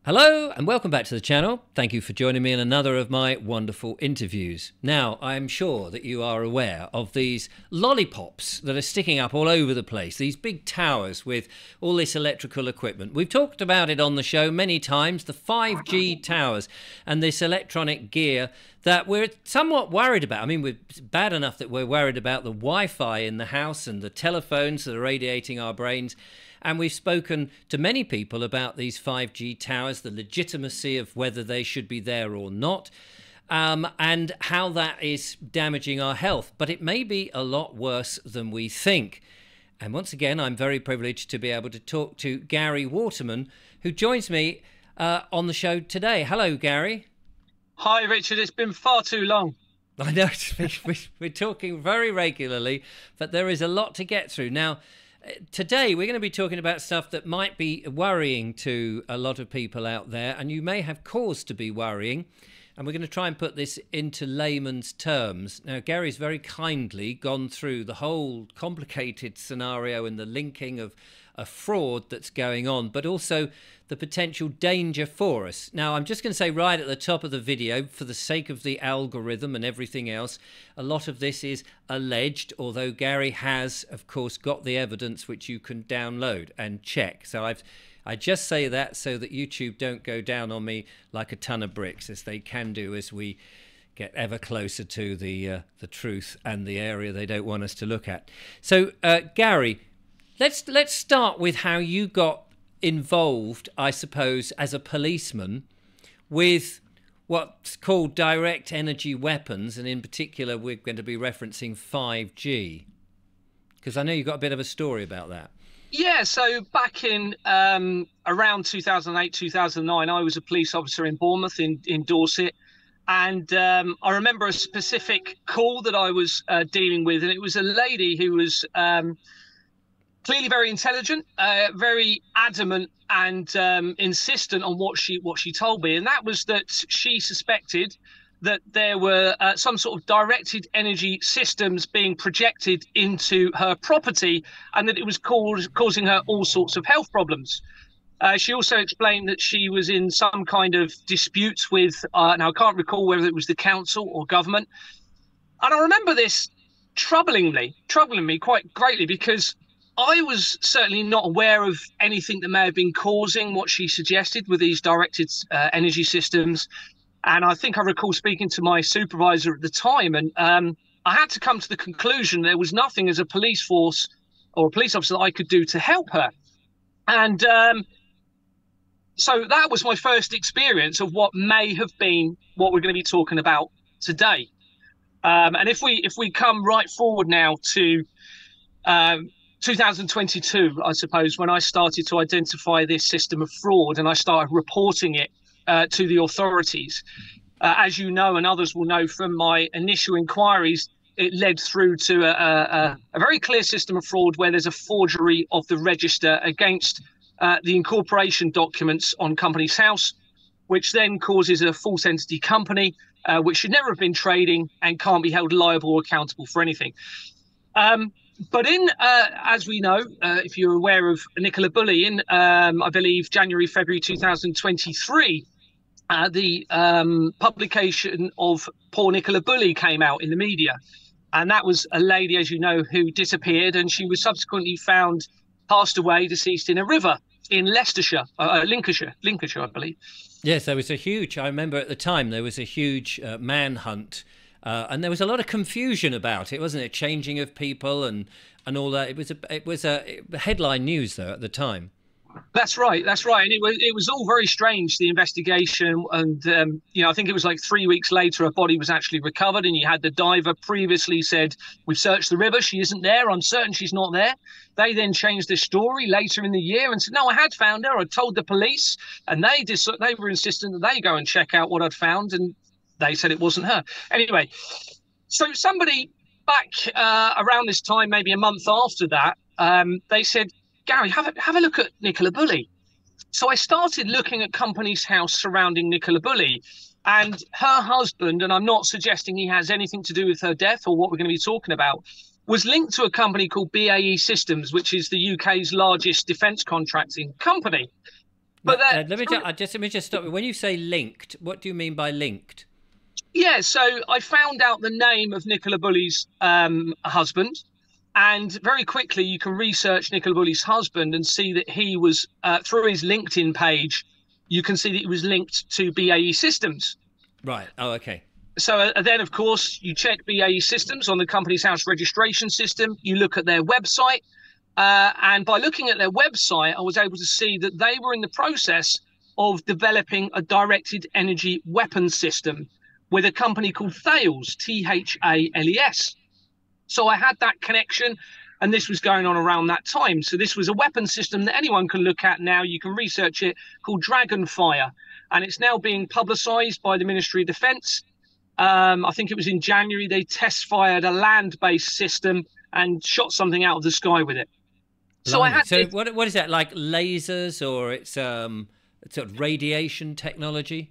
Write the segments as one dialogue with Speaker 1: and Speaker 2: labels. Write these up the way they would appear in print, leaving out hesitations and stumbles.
Speaker 1: Hello and welcome back to the channel. Thank you for joining me in another of my wonderful interviews. Now, I'm sure that you are aware of these lollipops that are sticking up all over the place, these big towers with all this electrical equipment. We've talked about it on the show many times, the 5G towers and this electronic gear that we're somewhat worried about. I mean, it's bad enough that we're worried about the Wi-Fi in the house and the telephones that are radiating our brains. And we've spoken to many people about these 5G towers, the legitimacy of whether they should be there or not, and how that is damaging our health. But it may be a lot worse than we think. And once again, I'm very privileged to be able to talk to Gary Waterman, who joins me on the show today. Hello, Gary.
Speaker 2: Hi, Richard. It's been far too long.
Speaker 1: I know, we're talking very regularly, but there is a lot to get through. Now, today we're going to be talking about stuff that might be worrying to a lot of people out there, and you may have cause to be worrying, and we're going to try and put this into layman's terms. Now, Gary's very kindly gone through the whole complicated scenario and the linking of a fraud that's going on, but also the potential danger for us. Now, I'm just going to say right at the top of the video, for the sake of the algorithm and everything else, a lot of this is alleged, although Gary has, of course, got the evidence which you can download and check. So I just say that so that YouTube don't go down on me like a ton of bricks, as they can do as we get ever closer to the truth and the area they don't want us to look at. So, Gary, let's start with how you got involved, I suppose, as a policeman with what's called direct energy weapons, and in particular we're going to be referencing 5G, because I know you've got a bit of a story about that.
Speaker 2: Yeah, so back in around 2008, 2009, I was a police officer in Bournemouth in Dorset, and I remember a specific call that I was dealing with, and it was a lady who was clearly very intelligent, very adamant and insistent on what she told me, and that was that she suspected that there were some sort of directed energy systems being projected into her property, and that it was causing her all sorts of health problems. She also explained that she was in some kind of disputes with, now I can't recall whether it was the council or government, and I remember this troubling me quite greatly, because I was certainly not aware of anything that may have been causing what she suggested with these directed energy systems. And I think I recall speaking to my supervisor at the time, and I had to come to the conclusion there was nothing as a police force or a police officer that I could do to help her. And so that was my first experience of what may have been what we're going to be talking about today. And if we come right forward now to 2022, I suppose, when I started to identify this system of fraud and I started reporting it to the authorities. As you know, and others will know from my initial inquiries, it led through to a very clear system of fraud where there's a forgery of the register against the incorporation documents on Companies House, which then causes a false entity company, which should never have been trading and can't be held liable or accountable for anything. But in, as we know, if you're aware of Nicola Bulley, in, I believe, January, February 2023, the publication of poor Nicola Bulley came out in the media. And that was a lady, as you know, who disappeared, and she was subsequently found passed away, deceased in a river in Leicestershire, Lincolnshire, I believe.
Speaker 1: Yes, there was a huge, I remember at the time, there was a huge manhunt. And there was a lot of confusion about it, wasn't it? Changing of people and all that. It was a headline news though at the time.
Speaker 2: That's right, and it was all very strange, the investigation, and you know, I think it was like 3 weeks later a body was actually recovered, and you had the diver previously said, "We've searched the river, she isn't there, I'm certain she's not there." They then changed their story later in the year and said, "No, I had found her, I told the police," and they were insistent that they go and check out what I'd found, and they said it wasn't her. Anyway, so somebody back around this time, maybe a month after that, they said, "Gary, have a look at Nicola Bulley." So I started looking at Companies House surrounding Nicola Bulley, and her husband, and I'm not suggesting he has anything to do with her death or what we're going to be talking about, was linked to a company called BAE Systems, which is the UK's largest defence contracting company. But
Speaker 1: let me just stop you. When you say linked, what do you mean by linked?
Speaker 2: yeah, so I found out the name of Nicola Bulley's husband, and very quickly you can research Nicola Bulley's husband and see that he was through his LinkedIn page. You can see that he was linked to BAE Systems.
Speaker 1: Right. Oh, okay.
Speaker 2: So then, of course, you check BAE Systems on the Companies House registration system. You look at their website. And by looking at their website, I was able to see that they were in the process of developing a directed energy weapons system with a company called Thales, Thales. So I had that connection, and this was going on around that time. So this was a weapon system that anyone can look at now. You can research it, called Dragonfire, and it's now being publicized by the Ministry of Defense. I think it was in January, they test fired a land-based system and shot something out of the sky with it. So I had
Speaker 1: what is that, like lasers, or it's sort of radiation technology?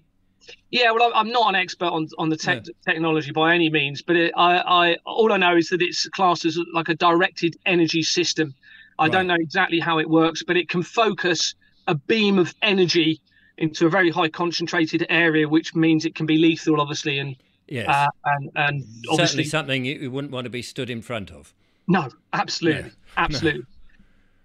Speaker 2: Yeah, well, I'm not an expert on the technology by any means, but all I know is that it's classed as like a directed energy system. I don't know exactly how it works, but it can focus a beam of energy into a very high concentrated area, which means it can be lethal, obviously, and
Speaker 1: yes,
Speaker 2: and
Speaker 1: certainly
Speaker 2: obviously
Speaker 1: something you wouldn't want to be stood in front of.
Speaker 2: No, absolutely, absolutely. No.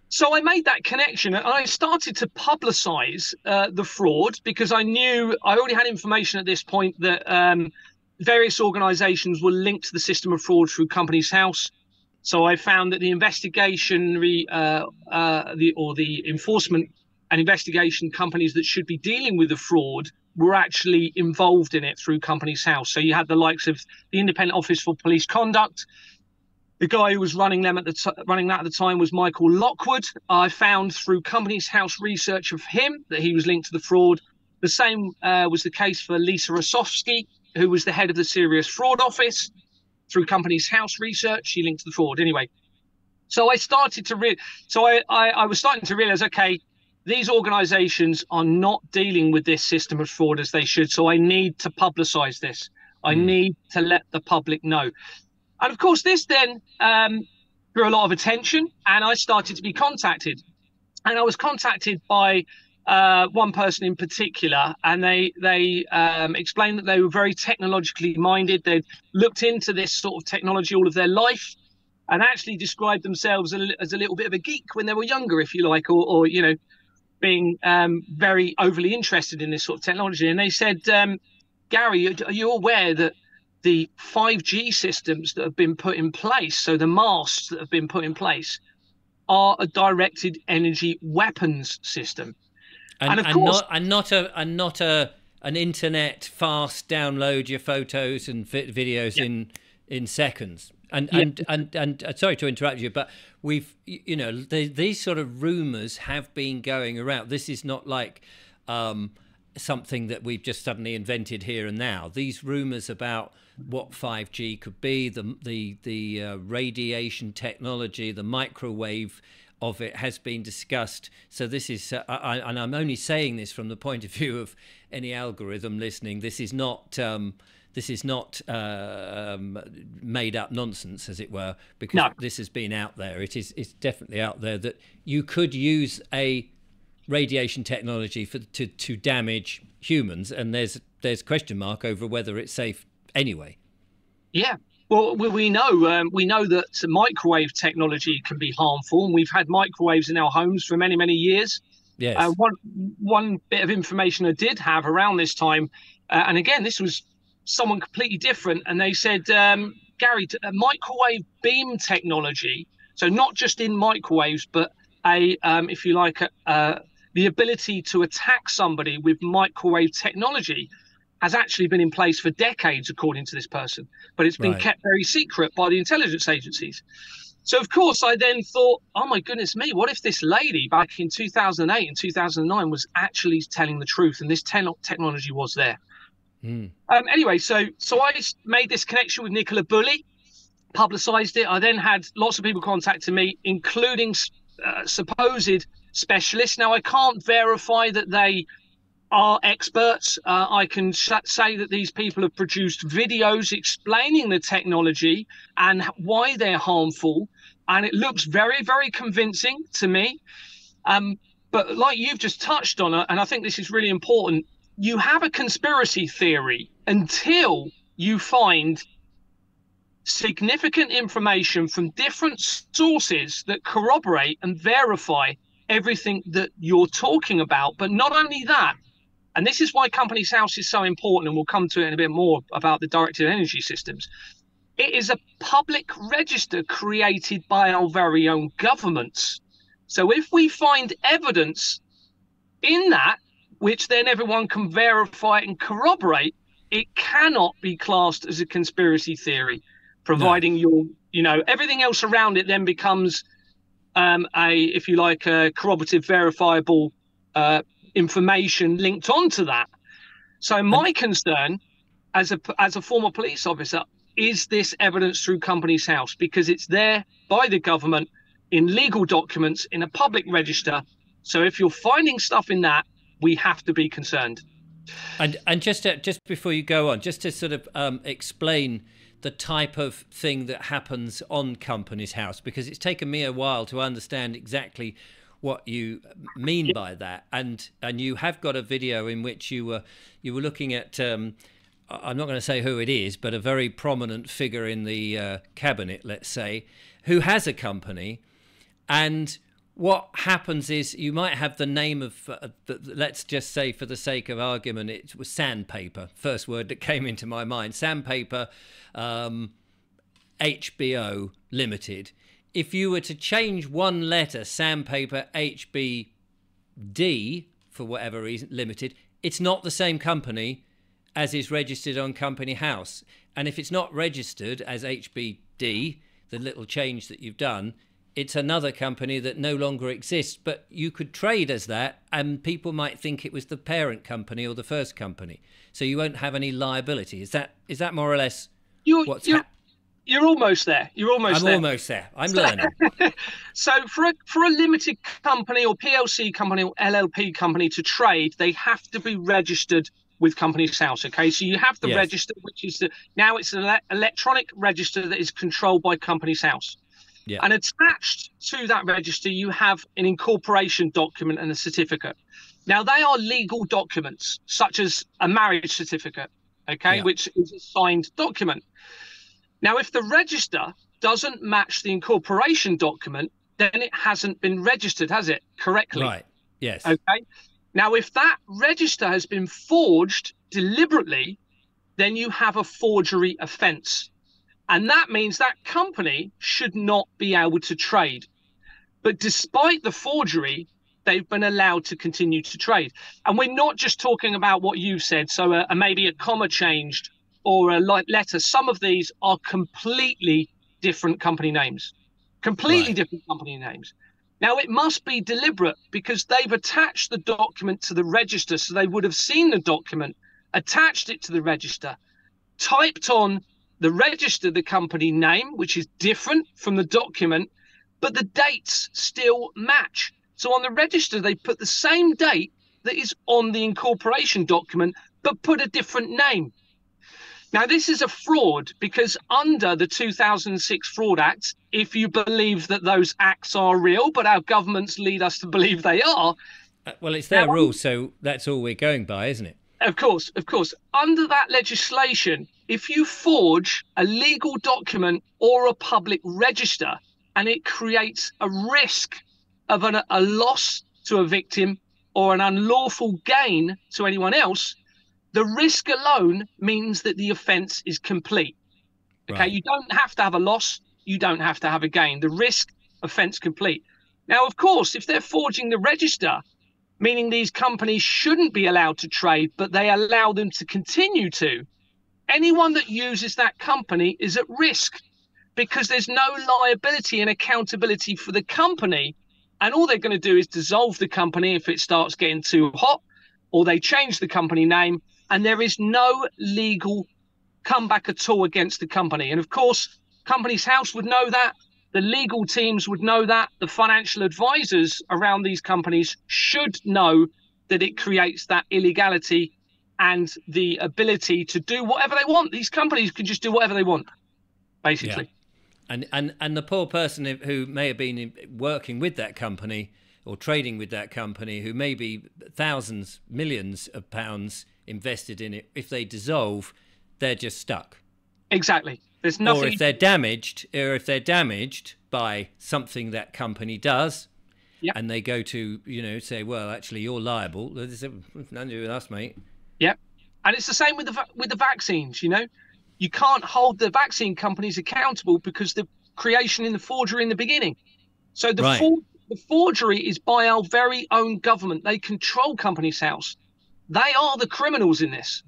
Speaker 2: So I made that connection, and I started to publicize the fraud, because I already had information at this point that various organizations were linked to the system of fraud through Companies House. So I found that the the enforcement and investigation companies that should be dealing with the fraud were actually involved in it through Companies House. So you had the likes of the Independent Office for Police Conduct. The guy who was running that at the time was Michael Lockwood. I found through Companies House research of him that he was linked to the fraud. The same was the case for Lisa Osofsky, who was the head of the Serious Fraud Office. Through Companies House research, she linked to the fraud. Anyway, so I started to I was starting to realize, okay, these organizations are not dealing with this system of fraud as they should. So I need to publicize this. I need to let the public know. And of course, this then drew a lot of attention, and I started to be contacted. And I was contacted by one person in particular, and they explained that they were very technologically minded. They'd looked into this sort of technology all of their life, and actually described themselves as a little bit of a geek when they were younger, if you like, or you know, being very overly interested in this sort of technology. And they said, Gary, are you aware that the 5G systems that have been put in place, so the masts that have been put in place, are a directed energy weapons system, and of course,
Speaker 1: not an internet fast download your photos and videos in seconds. And sorry to interrupt you, but these sort of rumors have been going around. This is not like something that we've just suddenly invented here and now. These rumors about what 5G could be, the radiation technology, the microwave of it has been discussed. So this is, and I'm only saying this from the point of view of any algorithm listening. This is not made up nonsense, as it were, because this has been out there. It's definitely out there that you could use a radiation technology to damage humans, and there's question mark over whether it's safe anyway.
Speaker 2: Yeah, well, we know that microwave technology can be harmful, and we've had microwaves in our homes for many years.
Speaker 1: Yes.
Speaker 2: One bit of information I did have around this time, and again, this was someone completely different, and they said, Gary, microwave beam technology, so not just in microwaves, but if you like, the ability to attack somebody with microwave technology has actually been in place for decades, according to this person, but it's been kept very secret by the intelligence agencies. So, of course, I then thought, oh, my goodness me, what if this lady back in 2008 and 2009 was actually telling the truth, and this technology was there? Anyway, so I made this connection with Nicola Bulley, publicized it. I then had lots of people contacting me, including supposed specialists. Now, I can't verify that they are experts. I can say that these people have produced videos explaining the technology and why they're harmful, and it looks very convincing to me. But like you've just touched on it, and I think this is really important, you have a conspiracy theory until you find significant information from different sources that corroborate and verify everything that you're talking about. But not only that, and this is why Companies House is so important, and we'll come to it in a bit more about the directed energy systems. It is a public register created by our very own governments. So if we find evidence in that, which then everyone can verify and corroborate, it cannot be classed as a conspiracy theory, providing everything else around it then becomes if you like, a corroborative, verifiable information linked onto that. So my concern as a former police officer is this evidence through Companies House, because it's there by the government in legal documents in a public register. So if you're finding stuff in that, we have to be concerned.
Speaker 1: And just before you go on, just to sort of explain the type of thing that happens on Companies House, because it's taken me a while to understand exactly what you mean by that. And you have got a video in which you were looking at I'm not going to say who it is, but a very prominent figure in the cabinet, let's say, who has a company. And what happens is you might have the name of, let's just say for the sake of argument, it was Sandpaper, first word that came into my mind, Sandpaper HBO Limited. If you were to change one letter, Sandpaper HBD, for whatever reason, Limited, it's not the same company as is registered on Company House. And if it's not registered as HBD, the little change that you've done, it's another company that no longer exists. But you could trade as that, and people might think it was the parent company or the first company. So you won't have any liability. Is that more or less what's happening?
Speaker 2: You're almost there. I'm
Speaker 1: almost there. I'm learning.
Speaker 2: So for a limited company or PLC company or LLP company to trade, they have to be registered with Companies House. Okay, so you have the register, which is now it's an electronic register that is controlled by Companies House. Yeah. And attached to that register, you have an incorporation document and a certificate. Now, they are legal documents, such as a marriage certificate, which is a signed document. Now, if the register doesn't match the incorporation document, then it hasn't been registered, has it, correctly?
Speaker 1: Right, yes.
Speaker 2: Okay. Now, if that register has been forged deliberately, then you have a forgery offence. And that means that company should not be able to trade. But despite the forgery, they've been allowed to continue to trade. And we're not just talking about what you've said, so maybe a comma changed or a letter. Some of these are completely different company names, different company names. Now, it must be deliberate because they've attached the document to the register. So they would have seen the document, attached it to the register, typed on the register the company name, which is different from the document, but the dates still match. So on the register, they put the same date that is on the incorporation document, but put a different name. Now, this is a fraud because under the 2006 Fraud Act, if you believe that those acts are real, but our governments lead us to believe they are.
Speaker 1: Well, it's their rules, so that's all we're going by, isn't it?
Speaker 2: Of course. Under that legislation, if you forge a legal document or a public register and it creates a risk of a loss to a victim or an unlawful gain to anyone else, the risk alone means that the offence is complete. Okay, right. You don't have to have a loss. You don't have to have a gain. The risk, offence complete. Now, of course, if they're forging the register, meaning these companies shouldn't be allowed to trade, but they allow them to continue to, anyone that uses that company is at risk because there's no liability and accountability for the company. And all they're going to do is dissolve the company if it starts getting too hot, or they change the company name, and there is no legal comeback at all against the company. And of course, Companies House would know that. The legal teams would know that. The financial advisors around these companies should know that it creates that illegality and the ability to do whatever they want. These companies can just do whatever they want, basically.
Speaker 1: Yeah. And the poor person who may have been working with that company or trading with that company, who may be thousands, millions of pounds invested in it, if they dissolve, they're just stuck.
Speaker 2: Exactly. There's nothing.
Speaker 1: Or if they're damaged by something that company does,
Speaker 2: Yep.
Speaker 1: and they go to, say, well, actually, you're liable. There's nothing to do with us, mate.
Speaker 2: Yep. And it's the same with the vaccines. You can't hold the vaccine companies accountable because the creation in the forgery in the beginning. So the forgery is by our very own government. They control Companies House. They are the criminals in this.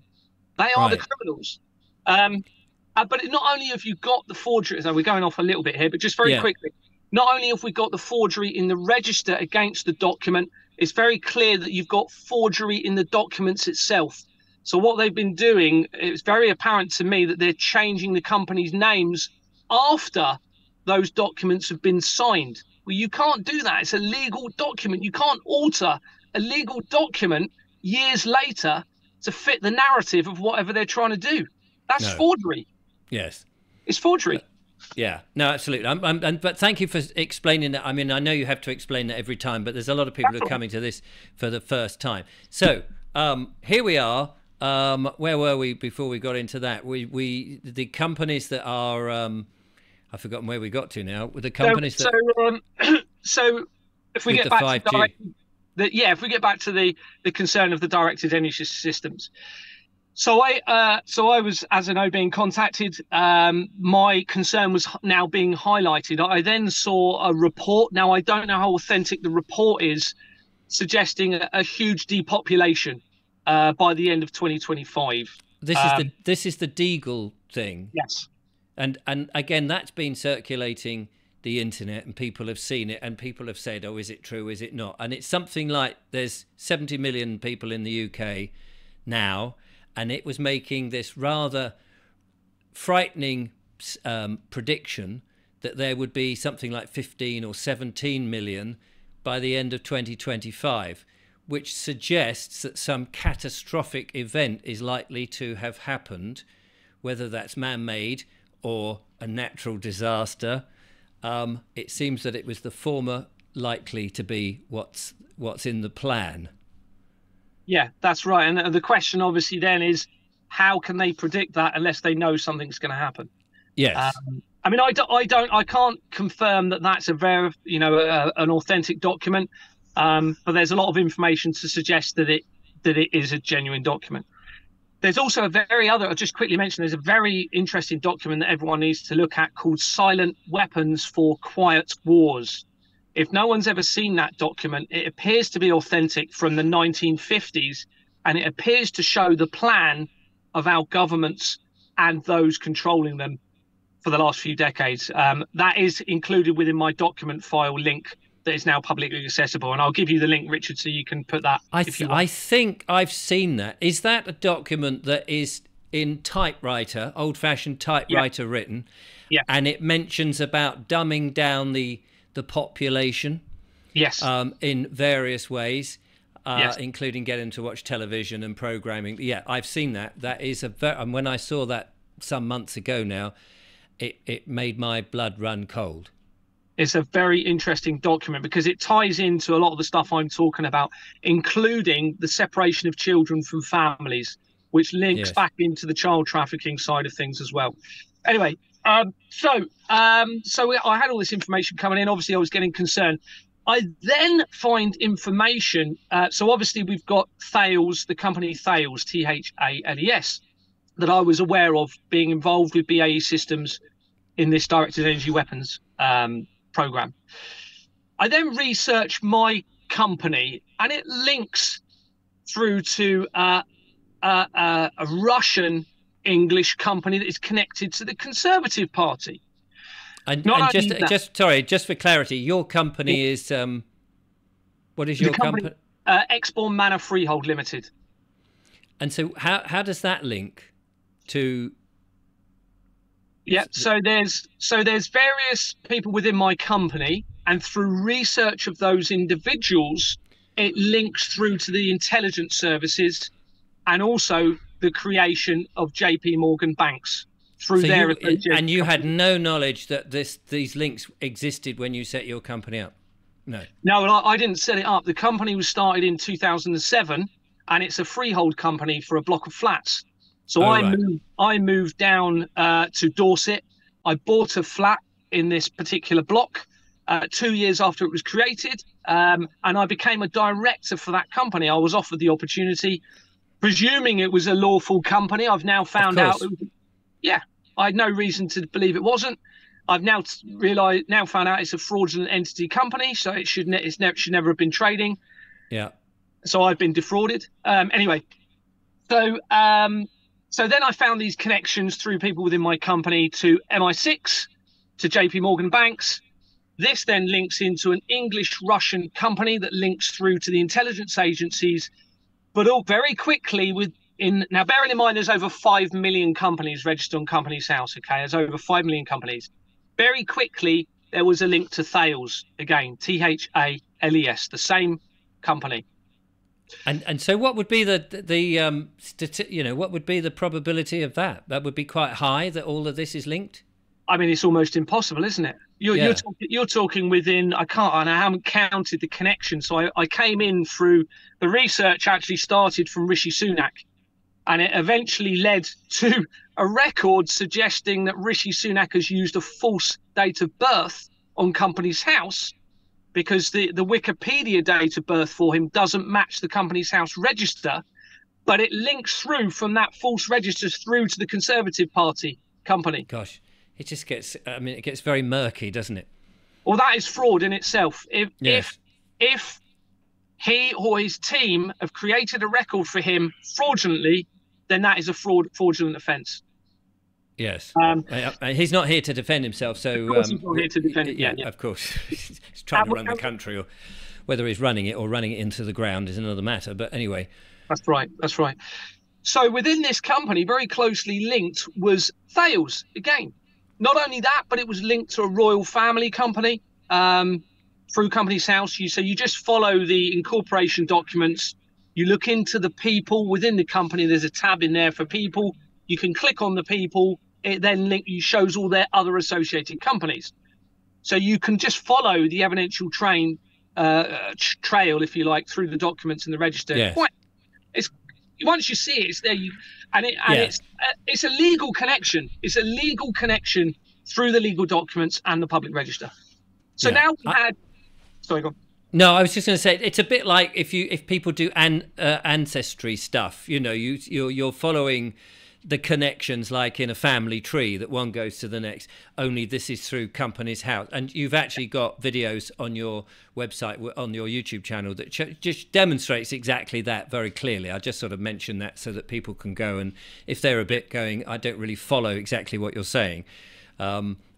Speaker 2: They are the criminals. But not only have you got the forgery, so we're going off a little bit here, but just very quickly, not only have we got the forgery in the register against the document, it's very clear that you've got forgery in the documents itself. So what they've been doing, it's very apparent to me that they're changing the company's names after those documents have been signed. Well, you can't do that. It's a legal document. You can't alter a legal document years later to fit the narrative of whatever they're trying to do. That's forgery.
Speaker 1: Yes.
Speaker 2: It's forgery.
Speaker 1: Yeah, no, absolutely. But thank you for explaining that. I mean, I know you have to explain that every time, but there's a lot of people who are coming to this for the first time. So here we are. Where were we before we got into that? The companies that are I've forgotten where we got to now. With the companies
Speaker 2: so if we get back to if we get back to the concern of the directed energy systems. So I was, as I know, being contacted. My concern was now being highlighted. I then saw a report. Now, I don't know how authentic the report is, suggesting a huge depopulation by the end of 2025.
Speaker 1: This is the Deagle thing.
Speaker 2: Yes.
Speaker 1: And again, that's been circulating the internet, and people have seen it, and people have said, "Oh, is it true? Is it not?" And it's something like there's 70 million people in the UK now. And it was making this rather frightening prediction that there would be something like 15 or 17 million by the end of 2025, which suggests that some catastrophic event is likely to have happened, whether that's man-made or a natural disaster. It seems that it was the former likely to be what's in the plan.
Speaker 2: Yeah, that's right. And the question obviously then is, how can they predict that unless they know something's going to happen?
Speaker 1: Yes.
Speaker 2: I mean, I can't confirm that that's an authentic document, but there's a lot of information to suggest that it is a genuine document. There's also I'll just quickly mention, there's a very interesting document that everyone needs to look at called Silent Weapons for Quiet Wars. If no one's ever seen that document, it appears to be authentic from the 1950s, and it appears to show the plan of our governments and those controlling them for the last few decades. That is included within my document file link that is now publicly accessible. And I'll give you the link, Richard, so you can put that. I
Speaker 1: think I've seen that. Is that a document that is in typewriter, old-fashioned typewriter written?
Speaker 2: Yeah.
Speaker 1: And it mentions about dumbing down the population,
Speaker 2: yes,
Speaker 1: in various ways,
Speaker 2: yes,
Speaker 1: including getting to watch television and programming. Yeah, I've seen that. That is and when I saw that some months ago now, it made my blood run cold.
Speaker 2: It's a very interesting document because it ties into a lot of the stuff I'm talking about, including the separation of children from families, which links back into the child trafficking side of things as well. Anyway, so I had all this information coming in. Obviously, I was getting concerned. I then find information. So obviously, we've got Thales, the company Thales, Thales, that I was aware of being involved with BAE Systems in this directed energy weapons program. I then research my company, and it links through to a Russian English company that is connected to the Conservative Party.
Speaker 1: And just for clarity, your company is what is your company?
Speaker 2: Exborn Manor Freehold Limited.
Speaker 1: And so how does that link to?
Speaker 2: Yeah, so there's various people within my company, and through research of those individuals, it links through to the intelligence services, and also the creation of JP Morgan banks through
Speaker 1: and you had no knowledge that these links existed when you set your company up? No.
Speaker 2: No, well, I didn't set it up. The company was started in 2007, and it's a freehold company for a block of flats. So
Speaker 1: Oh, right.
Speaker 2: I moved down to Dorset. I bought a flat in this particular block 2 years after it was created, and I became a director for that company. I was offered the opportunity, presuming it was a lawful company. I've now
Speaker 1: Of
Speaker 2: found out,
Speaker 1: course.
Speaker 2: yeah, I had no reason to believe it wasn't. I've now found out it's a fraudulent entity company, so should never have been trading.
Speaker 1: Yeah.
Speaker 2: So I've been defrauded. Anyway, so so then I found these connections through people within my company to MI6, to JP Morgan Banks. This then links into an English-Russian company that links through to the intelligence agencies, but all very quickly now bearing in mind there's over 5 million companies registered on Companies House. Okay, there's over 5 million companies. Very quickly there was a link to Thales, again, Thales, the same company.
Speaker 1: And so what would be what would be the probability of that? That would be quite high that all of this is linked.
Speaker 2: I mean, it's almost impossible, isn't it? You're talking within, I haven't counted the connections. So I came in through, the research actually started from Rishi Sunak, and it eventually led to a record suggesting that Rishi Sunak has used a false date of birth on Companies House, because the Wikipedia date of birth for him doesn't match the Companies House register, but it links through from that false register through to the Conservative Party company.
Speaker 1: Gosh, it just gets, I mean, it gets very murky, doesn't it?
Speaker 2: Well, that is fraud in itself.
Speaker 1: Yes.
Speaker 2: If he or his team have created a record for him fraudulently, then that is a fraudulent offence.
Speaker 1: Yes. He's not here to defend himself, so
Speaker 2: of course he's not here to defend it. Yeah,
Speaker 1: of course. He's trying to run the country, or whether he's running it or running it into the ground is another matter. But anyway.
Speaker 2: That's right. That's right. So within this company, very closely linked was Thales again. Not only that, but it was linked to a royal family company through Companies House. So you just follow the incorporation documents. You look into the people within the company. There's a tab in there for people. You can click on the people. It then shows all their other associated companies. So you can just follow the evidential trail, if you like, through the documents in the register.
Speaker 1: Yes.
Speaker 2: Once you see it, it's there. It's a legal connection. It's a legal connection through the legal documents and the public register. So now we had. Sorry, go on.
Speaker 1: No, I was just going to say it's a bit like if people do ancestry stuff. You know, you're following the connections like in a family tree, that one goes to the next, only this is through Companies House. And you've actually got videos on your website, on your YouTube channel, that just demonstrates exactly that very clearly. I just sort of mention that so that people can go, and if they're a bit going, I don't really follow exactly what you're saying,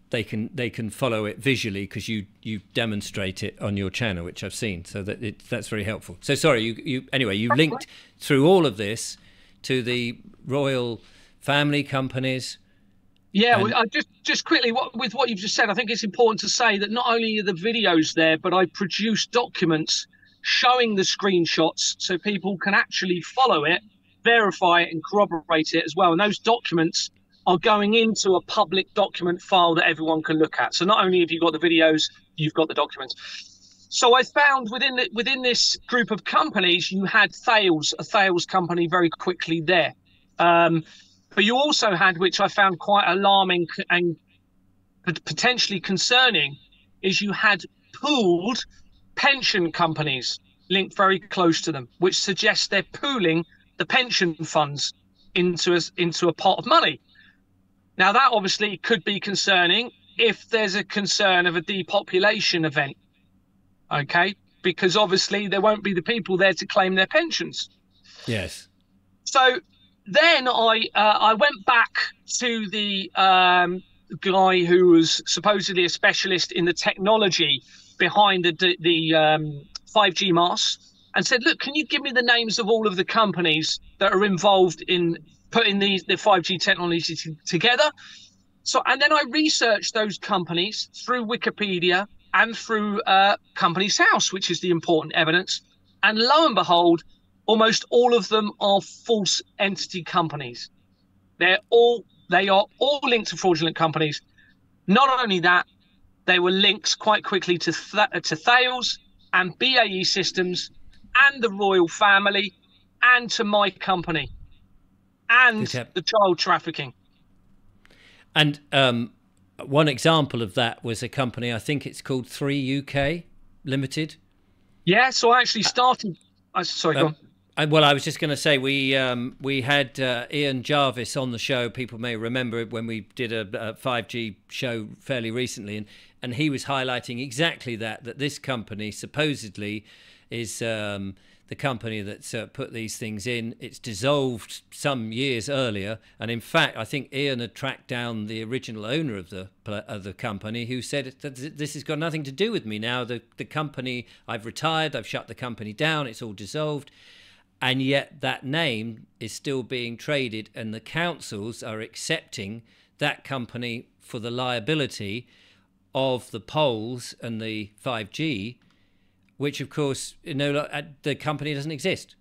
Speaker 1: they can follow it visually, because you demonstrate it on your channel, which I've seen. So that's very helpful. So sorry, you linked through all of this to the royal family companies.
Speaker 2: Yeah, well, just quickly, with what you've just said, I think it's important to say that not only are the videos there, but I produced documents showing the screenshots so people can actually follow it, verify it, and corroborate it as well. And those documents are going into a public document file that everyone can look at. So not only have you got the videos, you've got the documents. So I found within this group of companies, you had Thales, a Thales company, very quickly there. But you also had, which I found quite alarming and potentially concerning, is you had pooled pension companies linked very close to them, which suggests they're pooling the pension funds into a pot of money. Now, that obviously could be concerning if there's a concern of a depopulation event, okay? Because obviously there won't be the people there to claim their pensions.
Speaker 1: Yes.
Speaker 2: So then I went back to the guy who was supposedly a specialist in the technology behind the 5G masts, and said, look, can you give me the names of all of the companies that are involved in putting the 5G technology together? So, and then I researched those companies through Wikipedia and through Companies House, which is the important evidence. And lo and behold, almost all of them are false entity companies. They are all linked to fraudulent companies. Not only that, There were links quite quickly to Thales and BAE Systems and the royal family and to my company and the child trafficking.
Speaker 1: And one example of that was a company, I think it's called 3 UK Limited.
Speaker 2: Yeah, so I actually started. Sorry, go on.
Speaker 1: Well, I was just going to say we had Ian Jarvis on the show. People may remember when we did a 5G show fairly recently, and he was highlighting exactly that this company supposedly is the company that's put these things in. It's dissolved some years earlier, and in fact, I think Ian had tracked down the original owner of the company, who said that this has got nothing to do with me now. The company, I've retired, I've shut the company down, it's all dissolved. And yet that name is still being traded, and the councils are accepting that company for the liability of the poles and the 5G, which of course, the company doesn't exist.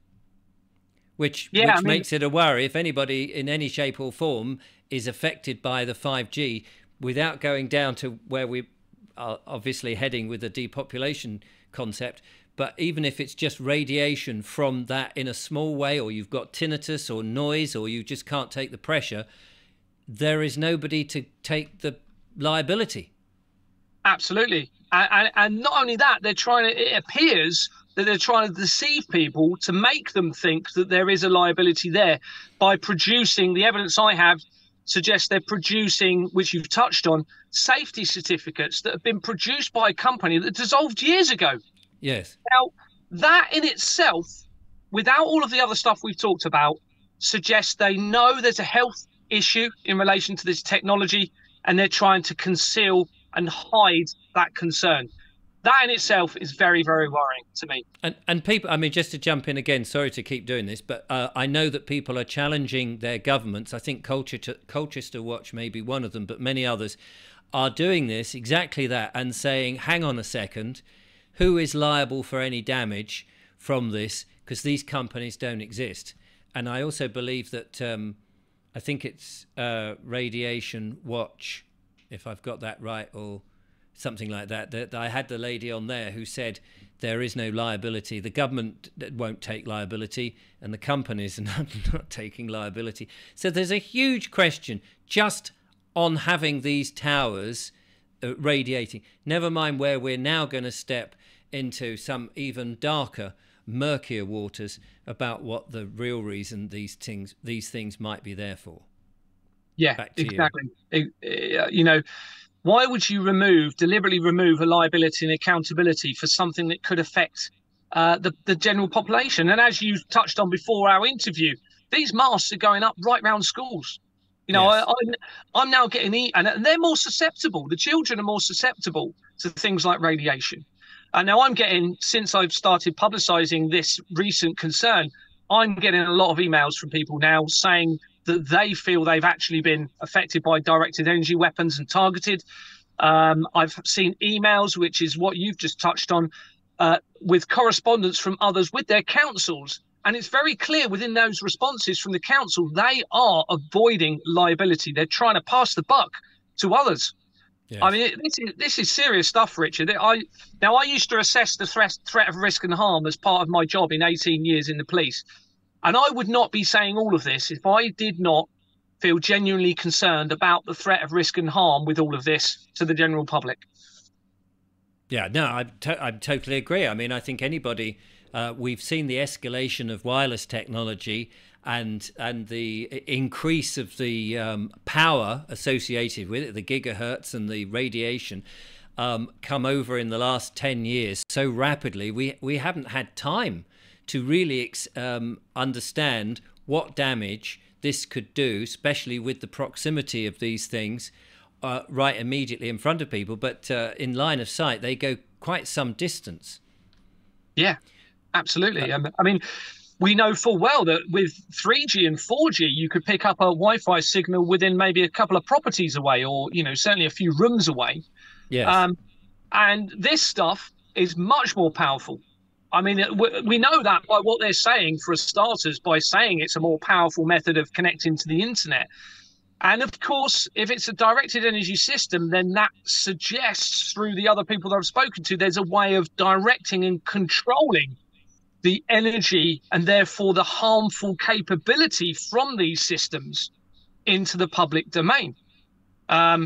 Speaker 1: Which makes it a worry. If anybody in any shape or form is affected by the 5G, without going down to where we are obviously heading with the depopulation concept, but even if it's just radiation from that in a small way, or you've got tinnitus or noise, or you just can't take the pressure, there is nobody to take the liability.
Speaker 2: Absolutely. And not only that, it appears that they're trying to deceive people to make them think that there is a liability there by producing, the evidence I have suggests they're producing, which you've touched on, safety certificates that have been produced by a company that dissolved years ago.
Speaker 1: Yes.
Speaker 2: Now, that in itself, without all of the other stuff we've talked about, suggests they know there's a health issue in relation to this technology, and they're trying to conceal and hide that concern. That in itself is very, very worrying to me.
Speaker 1: And people, I mean, just to jump in again, sorry to keep doing this, but I know that people are challenging their governments. I think Colchester Watch may be one of them, but many others are doing this, exactly that, and saying, hang on a second, who is liable for any damage from this? Because these companies don't exist. And I also believe that, I think it's Radiation Watch, if I've got that right, or something like that, that I had the lady on there who said there is no liability. The government won't take liability, and the companies are not taking liability. So there's a huge question just on having these towers radiating. Never mind where we're now going to step into some even darker, murkier waters about what the real reason these things might be there for.
Speaker 2: Yeah, exactly. You know, why would you deliberately remove a liability and accountability for something that could affect the general population? And as you touched on before our interview, these masts are going up right round schools. You know, yes. I'm now getting and they're more susceptible. The children are more susceptible to things like radiation. And now I'm getting, since I've started publicising this recent concern, I'm getting a lot of emails from people now saying that they feel they've actually been affected by directed energy weapons and targeted. I've seen emails, which is what you've just touched on, with correspondence from others with their councils. And it's very clear within those responses from the council, they are avoiding liability. They're trying to pass the buck to others. Yes. I mean, this is serious stuff, Richard. I used to assess the threat of risk and harm as part of my job in 18 years in the police. And I would not be saying all of this if I did not feel genuinely concerned about the threat of risk and harm with all of this to the general public.
Speaker 1: Yeah, no, I totally agree. I mean, I think anybody, we've seen the escalation of wireless technology and the increase of the power associated with it, the gigahertz and the radiation, come over in the last 10 years so rapidly. We haven't had time to really understand what damage this could do, especially with the proximity of these things right immediately in front of people. But in line of sight, they go quite some distance. Yeah,
Speaker 2: absolutely. I mean, we know full well that with 3G and 4G, you could pick up a Wi-Fi signal within maybe a couple of properties away, or, you know, certainly a few rooms away.
Speaker 1: Yes.
Speaker 2: And this stuff is much more powerful. I mean, we know that by what they're saying, for starters, by saying it's a more powerful method of connecting to the internet. And of course, if it's a directed energy system, then that suggests through the other people that I've spoken to, there's a way of directing and controlling the energy and therefore the harmful capability from these systems into the public domain. I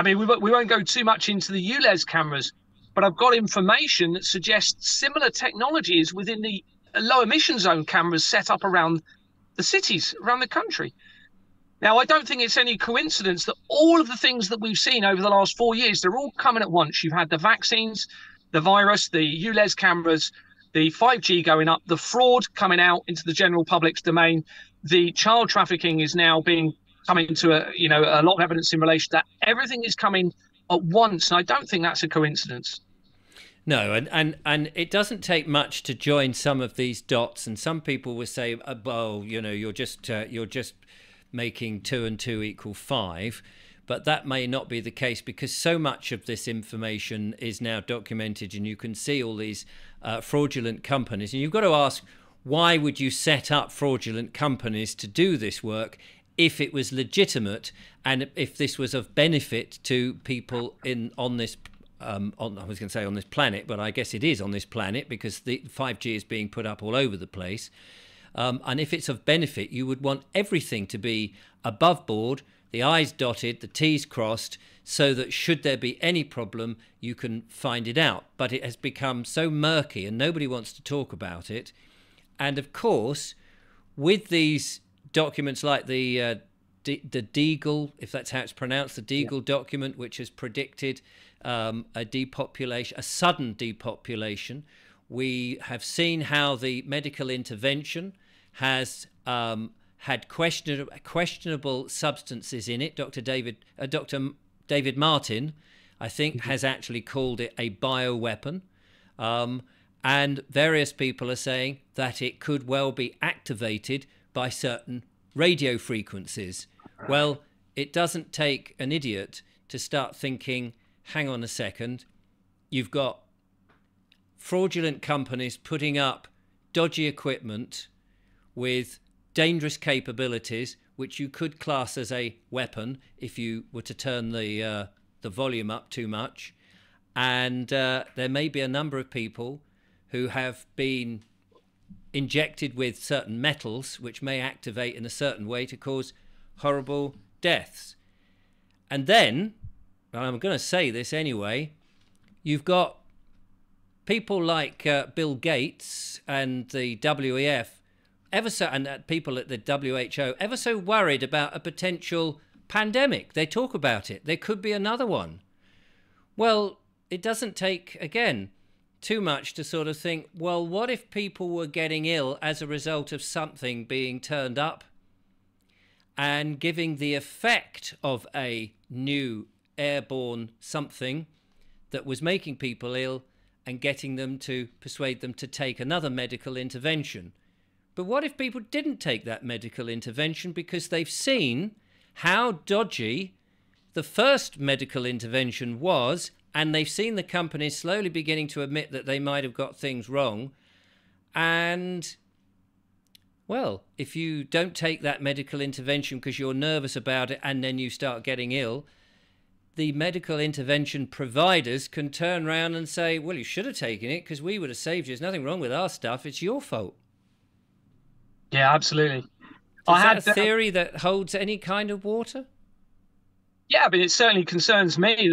Speaker 2: mean, we won't go too much into the ULEZ cameras, but I've got information that suggests similar technologies within the low emission zone cameras set up around the cities, around the country. Now, I don't think it's any coincidence that all of the things that we've seen over the last 4 years, they're all coming at once. You've had the vaccines, the virus, the ULEZ cameras, the 5G going up, the fraud coming out into the general public's domain, the child trafficking is now coming to a lot of evidence in relation to that. Everything is coming at once, and I don't think that's a coincidence.
Speaker 1: No, and it doesn't take much to join some of these dots. And some people will say, "Oh, you're just making 2 and 2 equal 5," but that may not be the case because so much of this information is now documented, and you can see all these fraudulent companies. And you've got to ask, why would you set up fraudulent companies to do this work if it was legitimate and if this was of benefit to people on this I was going to say on this planet, but I guess it is on this planet because the 5G is being put up all over the place. And if it's of benefit, you would want everything to be above board, the I's dotted, the T's crossed, so that should there be any problem, you can find it out. But it has become so murky and nobody wants to talk about it. And of course, with these documents like the Deagle, if that's how it's pronounced, the Deagle document, which has predicted a sudden depopulation. We have seen how the medical intervention has had questionable substances in it. Dr. David Martin, I think, has actually called it a bioweapon. And various people are saying that it could well be activated by certain radio frequencies. Well, it doesn't take an idiot to start thinking, hang on a second, you've got fraudulent companies putting up dodgy equipment with dangerous capabilities, which you could class as a weapon if you were to turn the volume up too much. And there may be a number of people who have been injected with certain metals which may activate in a certain way to cause horrible deaths. And then, and I'm going to say this anyway, you've got people like Bill Gates and the WEF, and people at the WHO, ever so worried about a potential pandemic. They talk about it. There could be another one. Well, it doesn't take, again, too much to sort of think, well, what if people were getting ill as a result of something being turned up and giving the effect of a new airborne something that was making people ill and getting them to persuade them to take another medical intervention? But what if people didn't take that medical intervention because they've seen how dodgy the first medical intervention was, and they've seen the companies slowly beginning to admit that they might have got things wrong? And, well, if you don't take that medical intervention because you're nervous about it and then you start getting ill, the medical intervention providers can turn around and say, well, you should have taken it because we would have saved you. There's nothing wrong with our stuff. It's your fault.
Speaker 2: Yeah, absolutely.
Speaker 1: Is that a theory that holds any kind of water?
Speaker 2: Yeah, but it certainly concerns me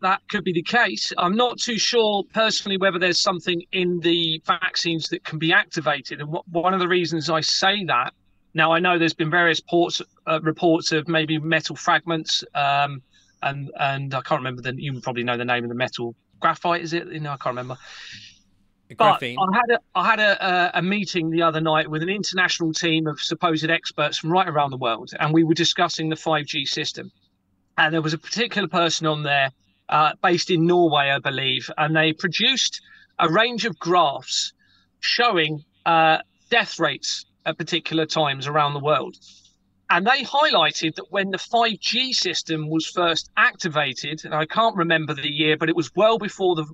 Speaker 2: that could be the case. I'm not too sure personally whether there's something in the vaccines that can be activated. And one of the reasons I say that, now I know there's been various reports of maybe metal fragments, and I can't remember you probably know the name of the metal. Graphite, is it? I can't remember. But I had a meeting the other night with an international team of supposed experts from right around the world, and we were discussing the 5G system. And there was a particular person on there based in Norway, I believe, and they produced a range of graphs showing death rates at particular times around the world. And they highlighted that when the 5G system was first activated, and I can't remember the year, but it was well before the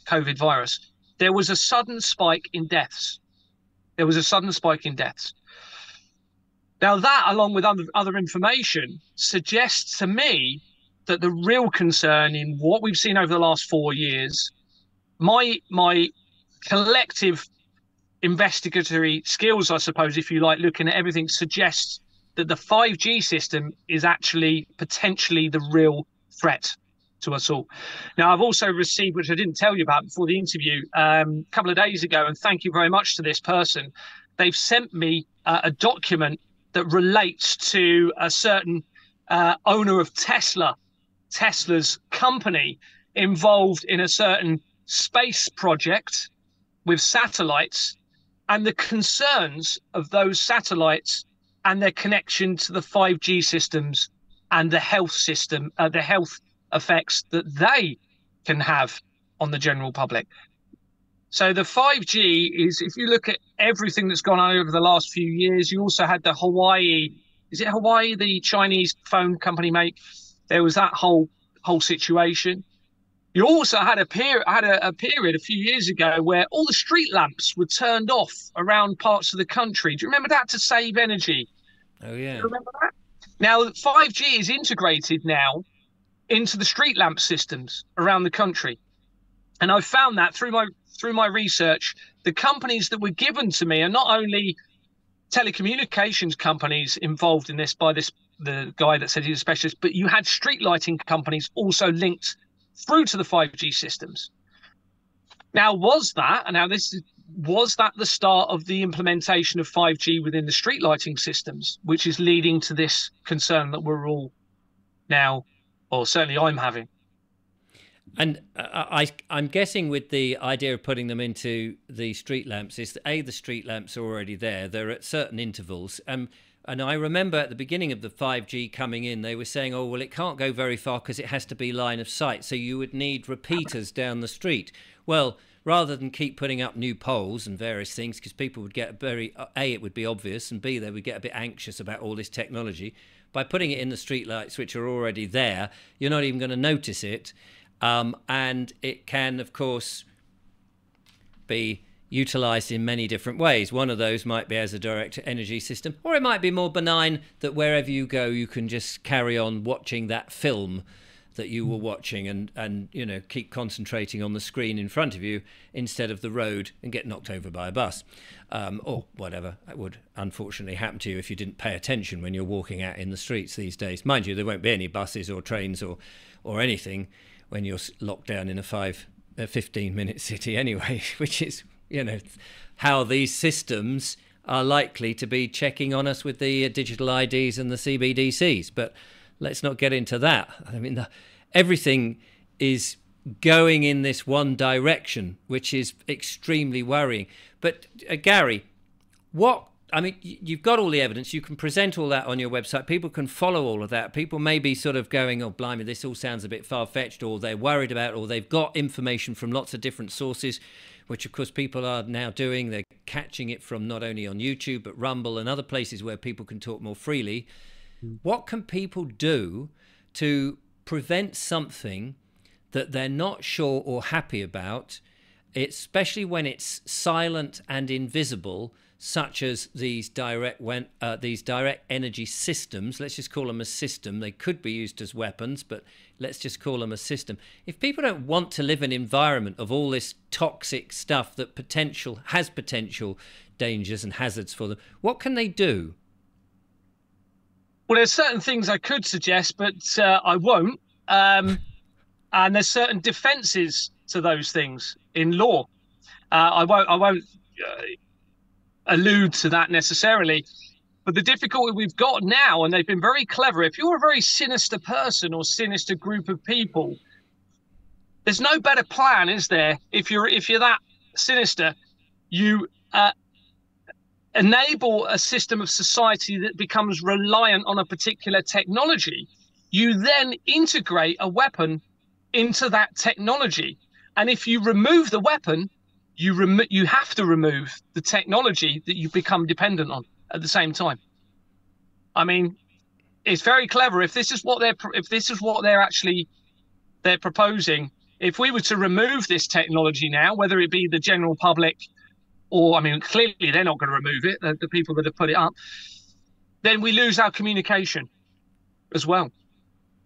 Speaker 2: COVID virus, there was a sudden spike in deaths. Now, that, along with other information, suggests to me that the real concern in what we've seen over the last 4 years, my collective investigatory skills, I suppose, if you like, looking at everything, suggests that the 5G system is actually potentially the real threat to us all. Now, I've also received, which I didn't tell you about before the interview, a couple of days ago, and thank you very much to this person. They've sent me a document that relates to a certain owner of Tesla's company, involved in a certain space project with satellites, and the concerns of those satellites and their connection to the 5G systems and the health system, the health effects that they can have on the general public. So the 5G is, if you look at everything that's gone on over the last few years, you also had the Hawaii, is it Hawaii, the Chinese phone company mate? There was that whole situation. You also had a period a few years ago where all the street lamps were turned off around parts of the country. Do you remember that, to save energy?
Speaker 1: Oh, yeah.
Speaker 2: Do you remember that? Now, 5G is integrated now into the street lamp systems around the country. And I found that through my research, the companies that were given to me are not only telecommunications companies involved in this by the guy that said he's a specialist, but you had street lighting companies also linked through to the 5G systems. Now, was that the start of the implementation of 5G within the street lighting systems, which is leading to this concern that we're all now, or certainly I'm having?
Speaker 1: And I'm guessing with the idea of putting them into the street lamps is that, the street lamps are already there. They're at certain intervals. And I remember at the beginning of the 5G coming in, they were saying, oh, well, it can't go very far because it has to be line of sight. So you would need repeaters down the street. Well, rather than keep putting up new poles and various things, because people would get it would be obvious, and B, they would get a bit anxious about all this technology. By putting it in the street lights, which are already there, you're not even going to notice it. And it can, of course, be utilised in many different ways. One of those might be as a direct energy system, or it might be more benign, that wherever you go, you can just carry on watching that film that you were watching and you know, keep concentrating on the screen in front of you instead of the road and get knocked over by a bus, or whatever that would unfortunately happen to you if you didn't pay attention when you're walking out in the streets these days. Mind you, there won't be any buses or trains or anything when you're locked down in a 15-minute city anyway, which is, you know, how these systems are likely to be checking on us with the digital IDs and the CBDCs. But let's not get into that. I mean, everything is going in this one direction, which is extremely worrying. But Gary, you've got all the evidence. You can present all that on your website. People can follow all of that. People may be sort of going, oh, blimey, this all sounds a bit far-fetched, or they're worried about, or they've got information from lots of different sources, which, of course, people are now doing. They're catching it from not only on YouTube, but Rumble and other places where people can talk more freely. What can people do to prevent something that they're not sure or happy about, especially when it's silent and invisible, such as these direct energy systems? Let's just call them a system. They could be used as weapons, but let's just call them a system. If people don't want to live in an environment of all this toxic stuff that has potential dangers and hazards for them, what can they do?
Speaker 2: Well, there's certain things I could suggest, but I won't. And there's certain defences to those things in law. I won't allude to that necessarily. But the difficulty we've got now, and they've been very clever, if you're a very sinister person or sinister group of people, there's no better plan, is there? If you're that sinister, you enable a system of society that becomes reliant on a particular technology. You then integrate a weapon into that technology. And if you remove the weapon, you have to remove the technology that you become dependent on at the same time. I mean, it's very clever. If this is what they're proposing, if we were to remove this technology now, whether it be the general public, or, I mean, clearly they're not going to remove it, the people that have put it up, then we lose our communication as well.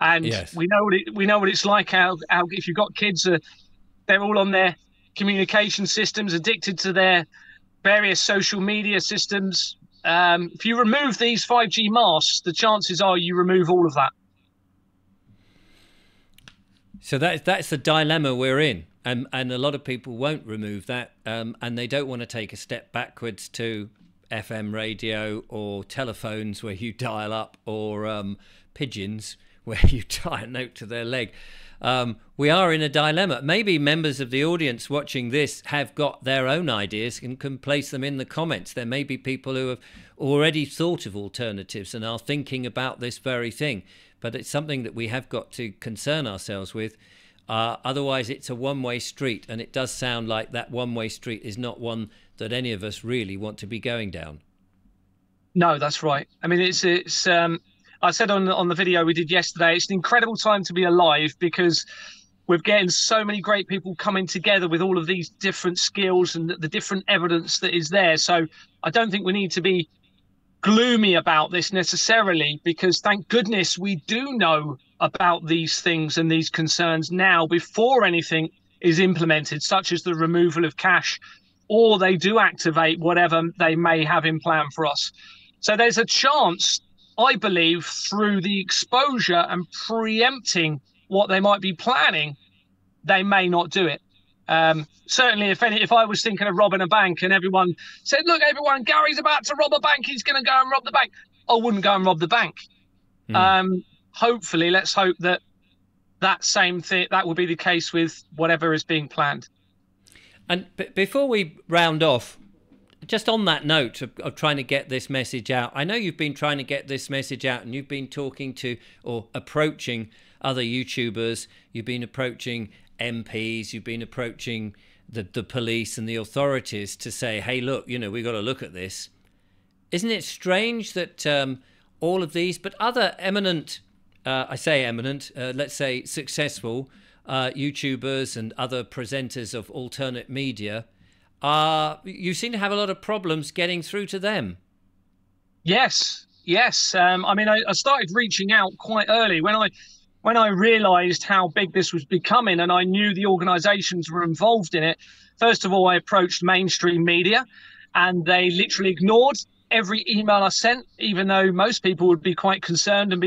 Speaker 2: And
Speaker 1: Yes.
Speaker 2: we know what it's like. How if you've got kids, they're all on their communication systems, addicted to their various social media systems. If you remove these 5G masts, the chances are you remove all of that.
Speaker 1: So that's the dilemma we're in, and a lot of people won't remove that, and they don't want to take a step backwards to FM radio or telephones where you dial up, or pigeons where you tie a note to their leg. We are in a dilemma. Maybe members of the audience watching this have got their own ideas and can place them in the comments. There may be people who have already thought of alternatives and are thinking about this very thing. But it's something that we have got to concern ourselves with. Otherwise, it's a one-way street. And it does sound like that one-way street is not one that any of us really want to be going down.
Speaker 2: No, that's right. I mean, it's I said on the video we did yesterday, it's an incredible time to be alive, because we're getting so many great people coming together with all of these different skills and the different evidence that is there. So I don't think we need to be gloomy about this necessarily, because thank goodness we do know about these things and these concerns now before anything is implemented, such as the removal of cash, or they do activate whatever they may have in plan for us. So there's a chance, I believe, through the exposure and preempting what they might be planning, they may not do it. Certainly, if I was thinking of robbing a bank and everyone said, "Look, everyone, Gary's about to rob a bank. He's going to go and rob the bank," I wouldn't go and rob the bank. Hopefully, let's hope that same thing, that will be the case with whatever is being planned.
Speaker 1: And before we round off, just on that note of trying to get this message out, I know you've been trying to get this message out, and you've been talking to or approaching other YouTubers. You've been approaching MPs. You've been approaching the police and the authorities to say, hey, look, we've got to look at this. Isn't it strange that all of these, but other eminent, I say eminent, let's say successful YouTubers and other presenters of alternate media, you seem to have a lot of problems getting through to them? Yes.
Speaker 2: I mean, I started reaching out quite early when I realized how big this was becoming, and I knew the organizations were involved in it. First of all, I approached mainstream media, and they literally ignored every email I sent, even though most people would be quite concerned and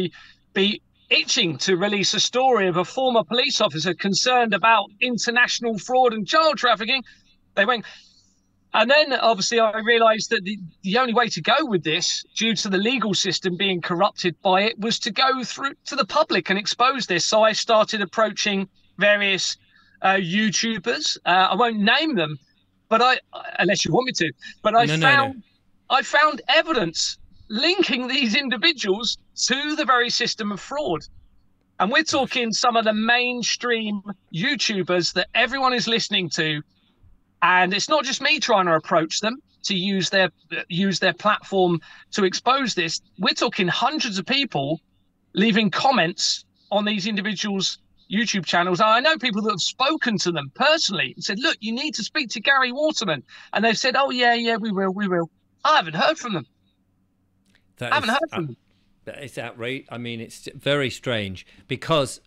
Speaker 2: be itching to release a story of a former police officer concerned about international fraud and child trafficking. They went. And then, obviously, I realized that the only way to go with this, due to the legal system being corrupted by it, was to go through to the public and expose this. So I started approaching various YouTubers. I won't name them, but unless you want me to. But I found evidence linking these individuals to the very system of fraud. And we're talking some of the mainstream YouTubers that everyone is listening to. And it's not just me trying to approach them to use their platform to expose this. We're talking hundreds of people leaving comments on these individuals' YouTube channels. I know people that have spoken to them personally and said, look, you need to speak to Gary Waterman. And they've said, oh, yeah, we will. I haven't heard from them. I haven't heard from them.
Speaker 1: It's outrageous. I mean, it's very strange, because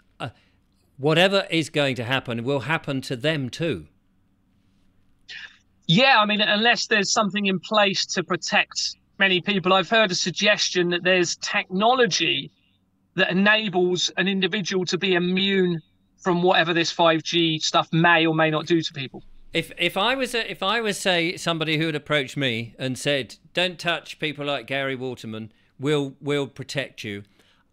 Speaker 1: whatever is going to happen will happen to them too.
Speaker 2: Yeah, I mean, unless there's something in place to protect many people. I've heard a suggestion that there's technology that enables an individual to be immune from whatever this 5G stuff may or may not do to people.
Speaker 1: If I was say somebody who had approached me and said, don't touch people like Gary Waterman, we'll protect you,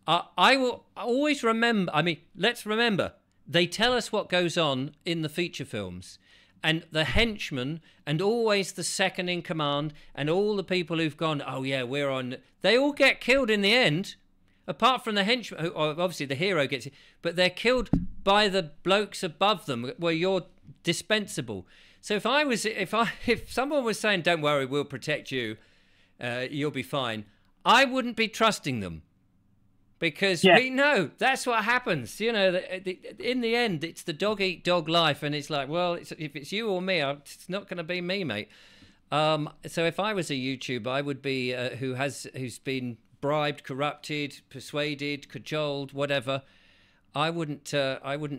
Speaker 1: I will always remember. I mean, let's remember, they tell us what goes on in the feature films. And the henchmen and always the second in command and all the people who've gone, oh, yeah, we're on. They all get killed in the end, apart from the henchmen. Obviously, the hero gets it, but they're killed by the blokes above them where you're dispensable. So if someone was saying, don't worry, we'll protect you, you'll be fine, I wouldn't be trusting them. Because we know that's what happens. In the end, it's the dog-eat-dog life. And it's like, well, if it's you or me, it's not going to be me, mate. So if I was a YouTuber, I would be who's been bribed, corrupted, persuaded, cajoled, whatever, I wouldn't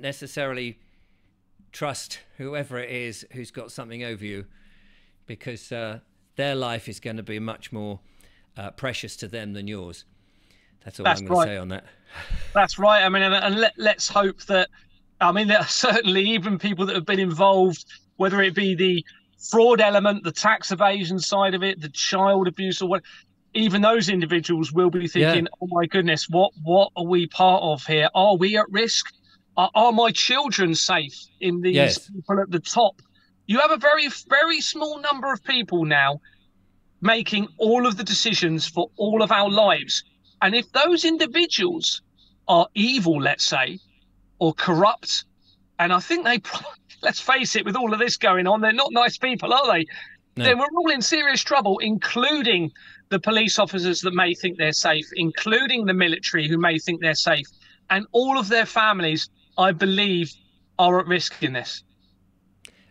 Speaker 1: necessarily trust whoever it is who's got something over you, because their life is going to be much more precious to them than yours. That's all I'm going to say on that.
Speaker 2: That's right. I mean, and let's hope that, I mean, there are certainly even people that have been involved, whether it be the fraud element, the tax evasion side of it, the child abuse, or what, even those individuals will be thinking, oh my goodness, what are we part of here? Are we at risk? Are my children safe in these people at the top? You have a very, very small number of people now making all of the decisions for all of our lives. And if those individuals are evil, let's say, or corrupt, and I think they, let's face it, with all of this going on, they're not nice people, are they? No. Then we're all in serious trouble, including the police officers that may think they're safe, including the military who may think they're safe, and all of their families, I believe, are at risk in this.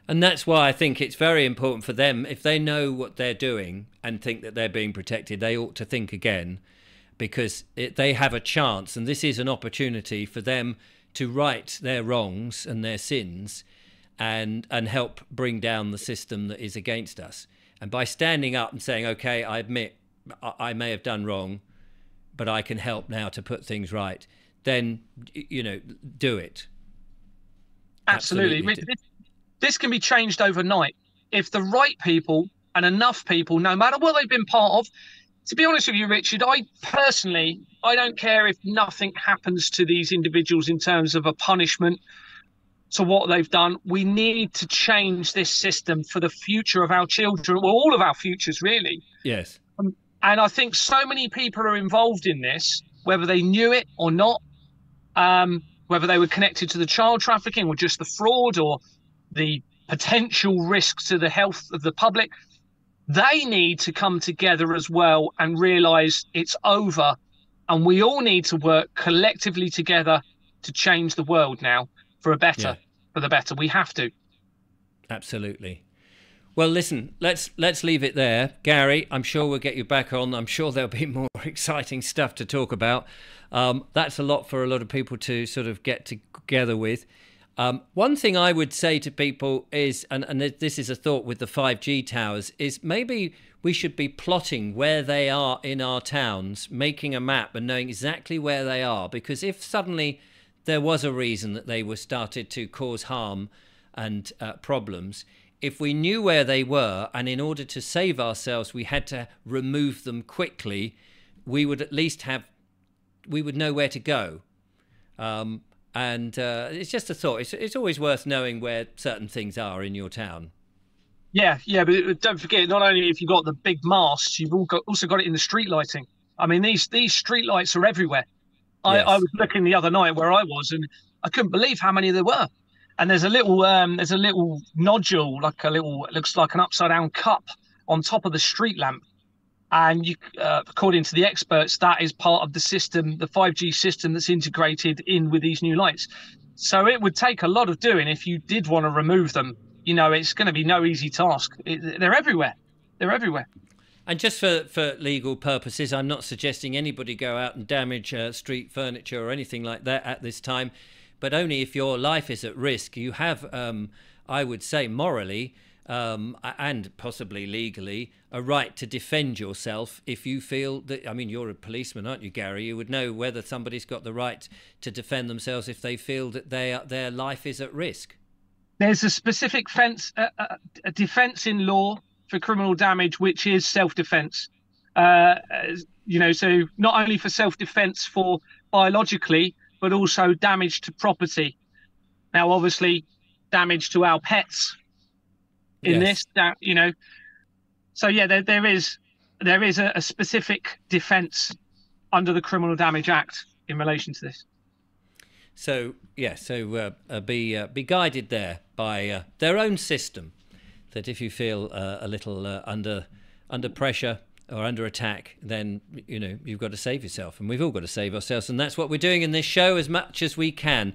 Speaker 1: And that's why I think it's very important for them, if they know what they're doing and think that they're being protected, they ought to think again, because they have a chance, and this is an opportunity for them to right their wrongs and their sins and help bring down the system that is against us. And by standing up and saying, okay, I admit I may have done wrong, but I can help now to put things right, then, you know, do it.
Speaker 2: Absolutely. This can be changed overnight. If the right people and enough people, no matter what they've been part of, to be honest with you, Richard, I don't care if nothing happens to these individuals in terms of a punishment to what they've done. We need to change this system for the future of our children, well, all of our futures, really.
Speaker 1: Yes.
Speaker 2: And I think so many people are involved in this, whether they knew it or not, whether they were connected to the child trafficking or just the fraud or the potential risks to the health of the public. They need to come together as well and realise it's over, and we all need to work collectively together to change the world now for the better. We have to. Absolutely.
Speaker 1: Well, listen, let's leave it there. Gary, I'm sure we'll get you back on. I'm sure there'll be more exciting stuff to talk about. That's a lot for a lot of people to sort of get together with. One thing I would say to people is, and this is a thought with the 5G towers, is maybe we should be plotting where they are in our towns, making a map and knowing exactly where they are. Because if suddenly there was a reason that they were started to cause harm and problems, if we knew where they were, and in order to save ourselves we had to remove them quickly, we would at least we would know where to go. And it's just a thought. It's always worth knowing where certain things are in your town.
Speaker 2: Yeah, but don't forget, not only have you got the big masts, you've also got it in the street lighting. I mean, these street lights are everywhere. Yes. I was looking the other night where I was, and I couldn't believe how many there were. And there's a little nodule, looks like an upside down cup on top of the street lamp. And according to the experts, that is part of the system, the 5G system that's integrated in with these new lights. So it would take a lot of doing if you did want to remove them. You know, it's going to be no easy task. They're everywhere. They're everywhere.
Speaker 1: And just for legal purposes, I'm not suggesting anybody go out and damage street furniture or anything like that at this time, but only if your life is at risk. You have, I would say, morally and possibly legally, a right to defend yourself if you feel that, I mean, you're a policeman, aren't you, Gary? You would know whether somebody's got the right to defend themselves if they feel that their life is at risk.
Speaker 2: There's a specific a defence in law for criminal damage, which is self-defence. You know, so not only for self-defence for biologically, but also damage to property. Now, obviously, damage to our pets in this, you know. So yeah, there is a specific defence under the Criminal Damage Act in relation to this.
Speaker 1: So yeah, be guided there by their own system. That if you feel a little under pressure or under attack, then you know you've got to save yourself, and we've all got to save ourselves, and that's what we're doing in this show as much as we can.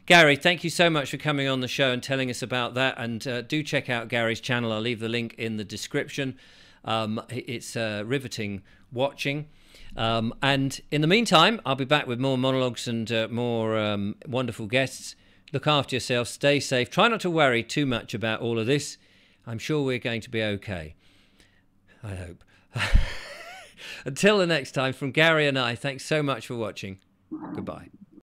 Speaker 1: Gary, thank you so much for coming on the show and telling us about that. And do check out Gary's channel. I'll leave the link in the description. It's riveting watching. And in the meantime, I'll be back with more monologues and more wonderful guests. Look after yourself, stay safe. Try not to worry too much about all of this. I'm sure we're going to be okay. I hope. Until the next time, from Gary and I, thanks so much for watching. Goodbye.